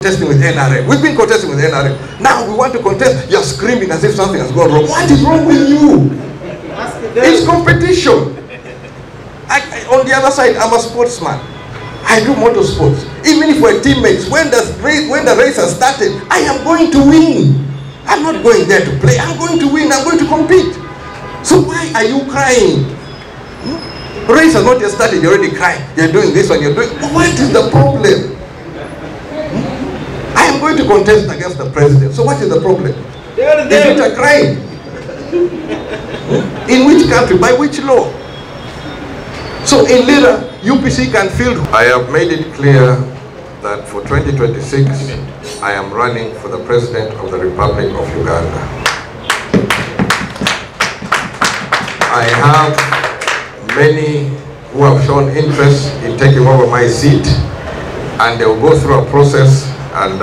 contesting with NRM. We've been contesting with NRM. Now we want to contest. You're screaming as if something has gone wrong. What is wrong with you? It's competition. On the other side, I'm a sportsman. I do motorsports. Even if we're teammates, when the race has started, I am going to win. I'm not going there to play. I'm going to win. I'm going to compete. So why are you crying? Race has not yet started. You're already crying. You're doing this one. You're doing. What is the problem? I am going to contest against the president. So what is the problem? Is it a crime? In which country? By which law? So in Lira, UPC can field. I have made it clear that for 2026, I am running for the President of the Republic of Uganda. I have many who have shown interest in taking over my seat, and they will go through a process, and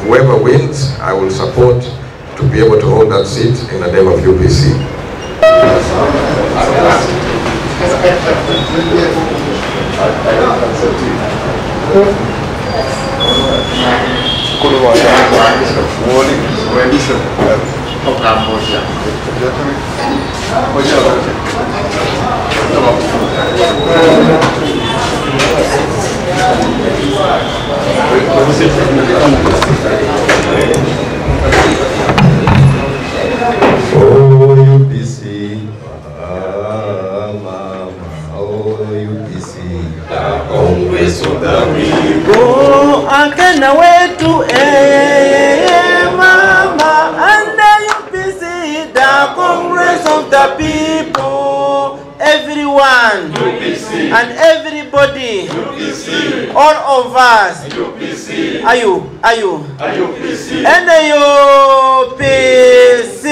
whoever wins, I will support to be able to hold that seat in the name of UPC. Akenna wetu mama, and UPC, the Congress of the People, everyone UPC. And everybody UPC. All of us UPC. Are you UPC. And the UPC.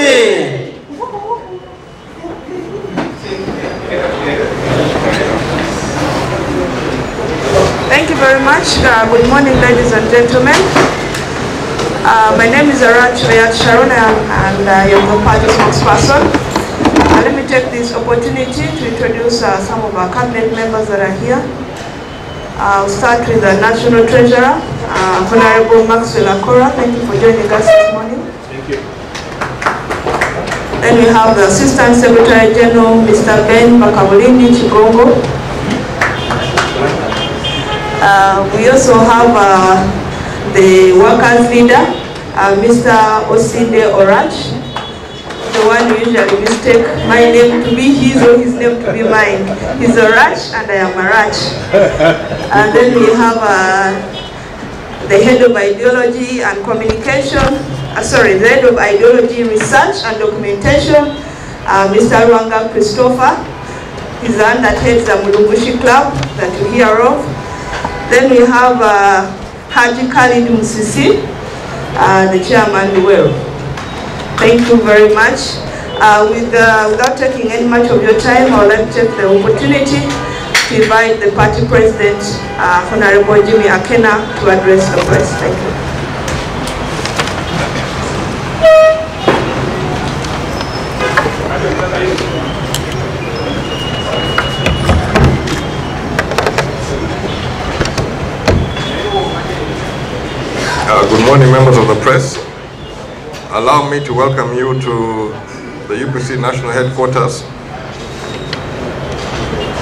Thank you very much. Good morning, ladies and gentlemen. My name is Arach Sharon, and I am the party spokesperson. Let me take this opportunity to introduce some of our cabinet members that are here. I'll start with the National Treasurer, Honorable Maxwell Akora. Thank you for joining us this morning. Thank you. Then we have the Assistant Secretary General, Mr. Ben Bakabulindi Chigongo. We also have the workers leader, Mr. Osinde Orach, the one who usually mistake my name to be his or his name to be mine. He's Orach and I am Arach. And then we have the head of ideology and communication, the head of ideology research and documentation, Mr. Rwanga Christopher. He's the one that heads the Mulungushi Club that you hear of. Then we have Haji Khalid Musisi, the chairman well. Thank you very much. Without taking any much of your time, I would like to take the opportunity to invite the party president, Honorable Jimmy Akenna, to address the press. Thank you. Good morning, members of the press. Allow me to welcome you to the UPC National Headquarters.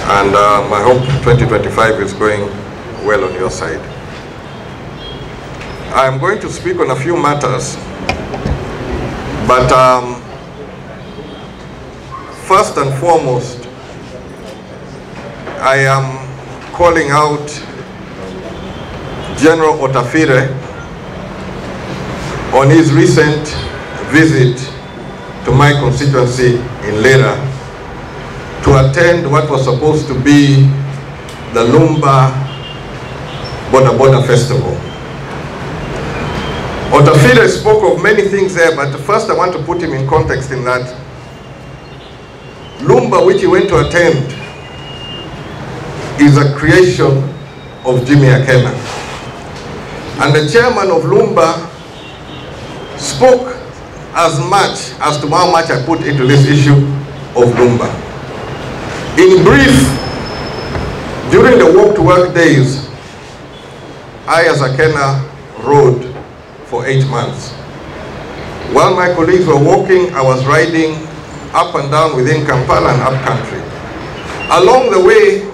And I hope 2025 is going well on your side. I am going to speak on a few matters, but first and foremost, I am calling out General Otafire on his recent visit to my constituency in Lera to attend what was supposed to be the Lumba Boda Festival. Otafire spoke of many things there, but first I want to put him in context in that Lumba, which he went to attend, is a creation of Jimmy Akenna. And the chairman of Lumba spoke as much as to how much I put into this issue of Lumba. In brief, during the walk to work days, I as Akenna road for 8 months. While my colleagues were walking, I was riding up and down within Kampala and up country. Along the way,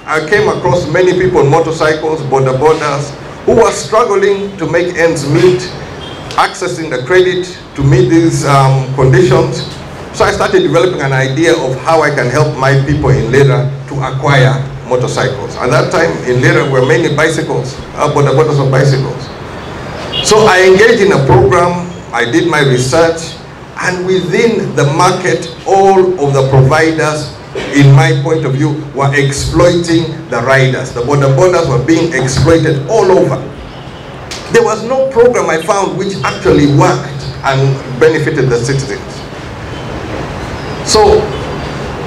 I came across many people on motorcycles, boda-bodas, who were struggling to make ends meet, accessing the credit to meet these conditions. So I started developing an idea of how I can help my people in Lira to acquire motorcycles. At that time in Lira were mainly bicycles, boda-bodas of bicycles. So I engaged in a program, I did my research, and within the market, all of the providers, in my point of view, were exploiting the riders. The boda-bodas were being exploited all over. There was no program I found which actually worked and benefited the citizens. So,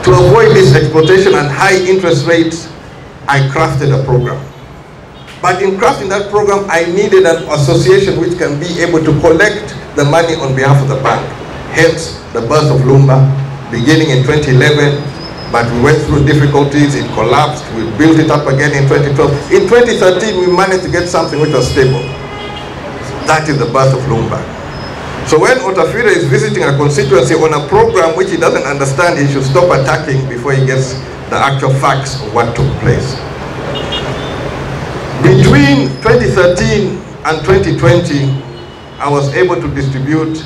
to avoid this exploitation and high interest rates, I crafted a program. But in crafting that program, I needed an association which can be able to collect the money on behalf of the bank. Hence, the birth of Lumba, beginning in 2011, but we went through difficulties, it collapsed, we built it up again in 2012. In 2013, we managed to get something which was stable. That is the birth of Lumba. So when Otafire is visiting a constituency on a program which he doesn't understand, he should stop attacking before he gets the actual facts of what took place. Between 2013 and 2020, I was able to distribute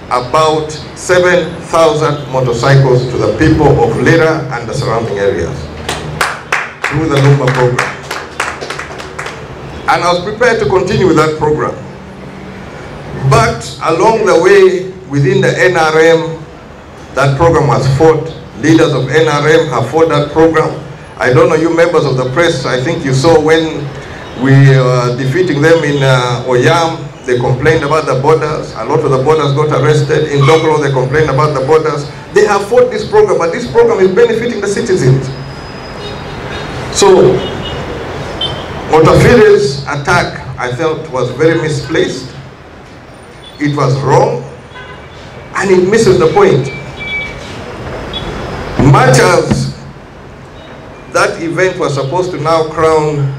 about 7,000 motorcycles to the people of Lira and the surrounding areas through the Lumba program. And I was prepared to continue with that program. But along the way, within the NRM, that program was fought. Leaders of NRM have fought that program. I don't know, you members of the press, I think you saw when we were defeating them in Oyam, they complained about the borders. A lot of the borders got arrested. In Dogro, they complained about the borders. They have fought this program, but this program is benefiting the citizens. So, Otafire's attack, I felt, was very misplaced. It was wrong, and it misses the point. Much as that event was supposed to now crown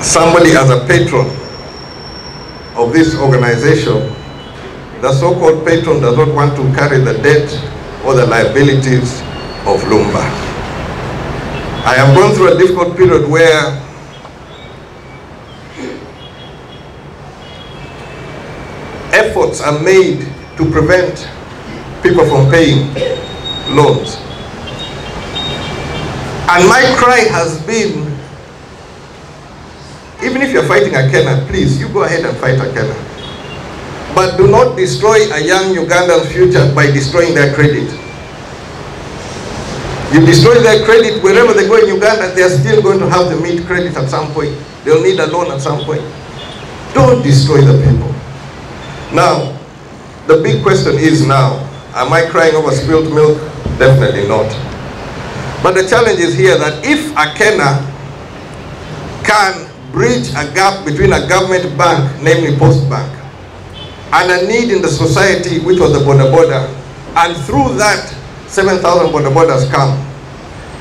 somebody as a patron of this organization, the so-called patron does not want to carry the debt or the liabilities of Lumba. I have gone through a difficult period where efforts are made to prevent people from paying loans. And my cry has been, even if you're fighting Akenna, please, you go ahead and fight Akenna. But do not destroy a young Ugandan's future by destroying their credit. You destroy their credit, wherever they go in Uganda, they're still going to have to meet credit at some point. They'll need a loan at some point. Don't destroy the people. Now, the big question is now, am I crying over spilled milk? Definitely not. But the challenge is here that if Akenna can bridge a gap between a government bank, namely Post Bank, and a need in the society, which was the boda-boda, and through that 7,000 boda-bodas come,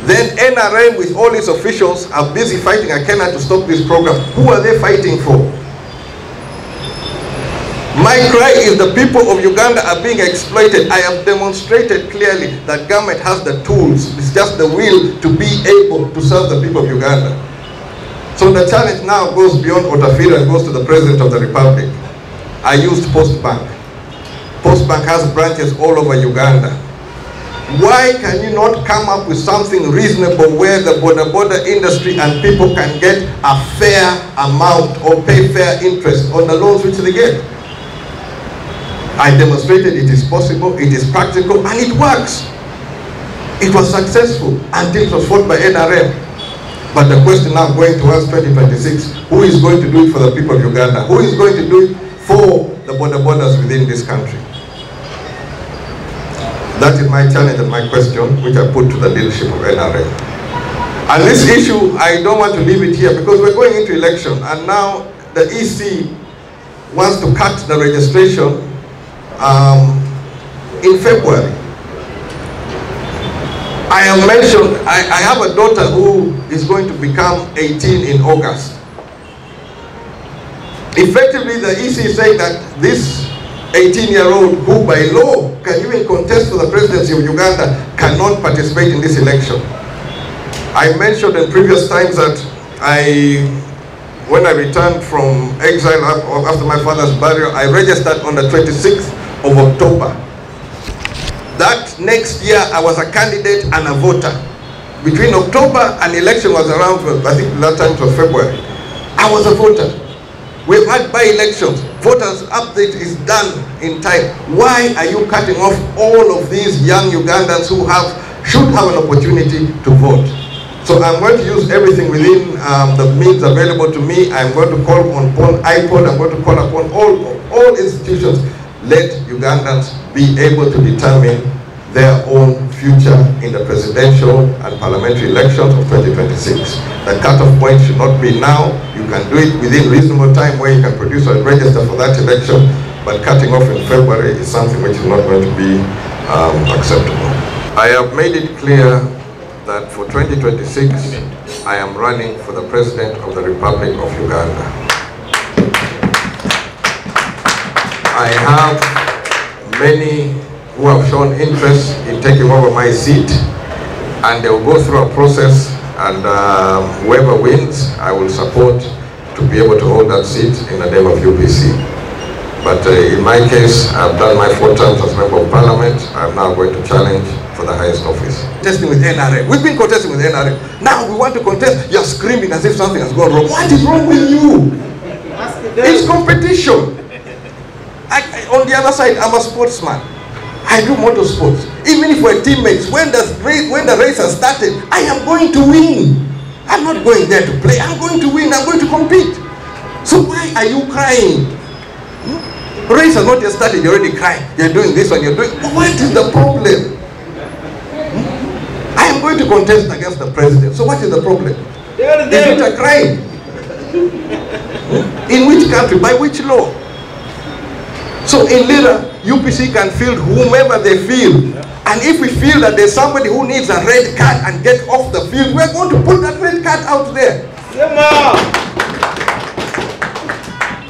then NRM with all its officials are busy fighting Akenna to stop this program. Who are they fighting for? My cry is the people of Uganda are being exploited. I have demonstrated clearly that government has the tools. It's just the will to be able to serve the people of Uganda. So the challenge now goes beyond Otafire and goes to the President of the Republic. I used Post Bank. Post Bank has branches all over Uganda. Why can you not come up with something reasonable where the boda-boda industry and people can get a fair amount or pay fair interest on the loans which they get? I demonstrated it is possible, it is practical, and it works. It was successful until it was fought by NRM. But the question now going towards 2026, who is going to do it for the people of Uganda? Who is going to do it for the boda-bodas within this country? That is my challenge and my question, which I put to the leadership of NRM. And this issue, I don't want to leave it here because we're going into election, and now the EC wants to cut the registration in February. I have mentioned, I have a daughter who is going to become 18 in August. Effectively, the EC is saying that this 18-year-old who by law can even contest for the presidency of Uganda cannot participate in this election. I mentioned in previous times that when I returned from exile after my father's burial, I registered on the 26th of October. That next year, I was a candidate and a voter. Between October and election was around, I think that time it was February. I was a voter. We've had by-elections. Voters update is done in time. Why are you cutting off all of these young Ugandans who should have an opportunity to vote? So I'm going to use everything within the means available to me. I'm going to call upon IPOD. I'm going to call upon all institutions. Let Ugandans be able to determine their own future in the presidential and parliamentary elections of 2026. The cutoff point should not be now. You can do it within reasonable time where you can produce a register for that election, but cutting off in February is something which is not going to be acceptable. I have made it clear that for 2026, I am running for the President of the Republic of Uganda. I have many who have shown interest in taking over my seat, and they will go through a process, and whoever wins, I will support to be able to hold that seat in the name of UPC. But in my case, I've done my 4 terms as Member of Parliament. I'm now going to challenge for the highest office. Contesting with NRM. We've been contesting with NRM. Now we want to contest. You're screaming as if something has gone wrong. What is wrong with you? It's competition. On the other side, I'm a sportsman. I do motorsports. Even if we're teammates, when the race has started, I am going to win. I'm not going there to play. I'm going to win. I'm going to compete. So why are you crying? Race has not yet started. You're already crying. You're doing this one. You're doing. What is the problem? I am going to contest against the president. So what is the problem? Is it a crime? In which country? By which law? So in Lira, UPC can field whomever they feel. And if we feel that there's somebody who needs a red card and get off the field, we're going to put that red card out there.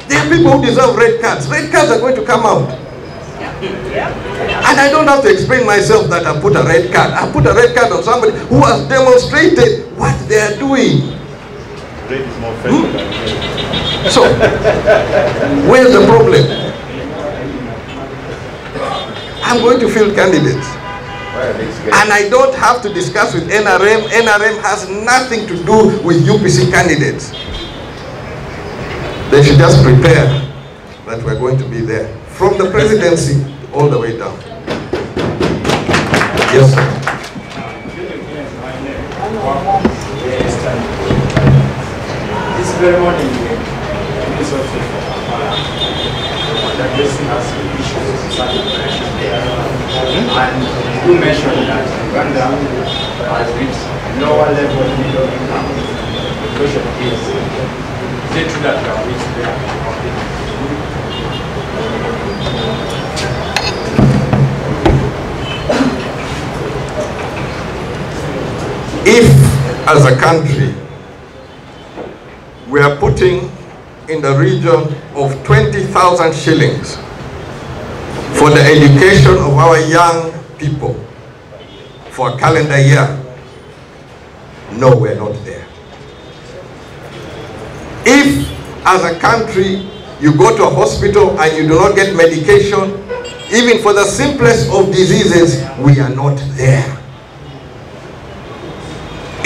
There are people who deserve red cards. Red cards are going to come out. And I don't have to explain myself that I put a red card. I put a red card on somebody who has demonstrated what they are doing. Red is more festive than red. So, where's the problem? I'm going to field candidates. And I don't have to discuss with NRM. NRM has nothing to do with UPC candidates. They should just prepare that we're going to be there. From the presidency all the way down. Yes, sir. This very morning, this also addressing us issues of society. And you mentioned that Uganda has reached lower level of middle income. The question is it true that we have reached there? If, as a country, we are putting in the region of 20,000 shillings for the education of our young people for a calendar year, no, we're not there. If, as a country, you go to a hospital and you do not get medication, even for the simplest of diseases, we are not there.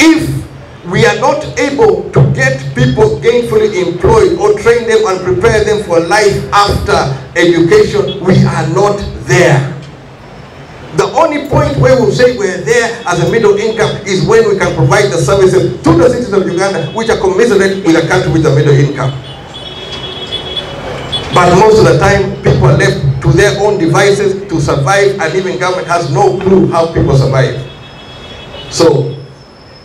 If we are not able to get people gainfully employed or train them and prepare them for life after education, we are not there. The only point where we'll say we're there as a middle income is when we can provide the services to the citizens of Uganda which are commensurate with a country with a middle income. But most of the time, people are left to their own devices to survive, and even government has no clue how people survive. So,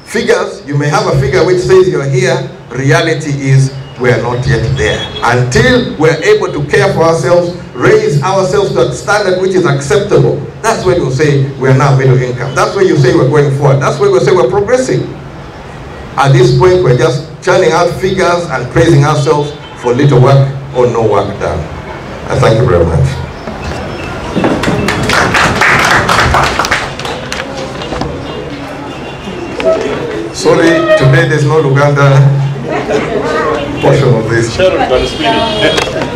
figures, you may have a figure which says you're here, reality is we are not yet there. Until we're able to care for ourselves, raise ourselves to a standard which is acceptable, That's when you say we are now middle income. That's when you say we're going forward. That's when we say we're progressing. At this point, we're just churning out figures and praising ourselves for little work or no work done. I thank you very much. Sorry, today there's no Luganda portion of this. Sharon got a spinning.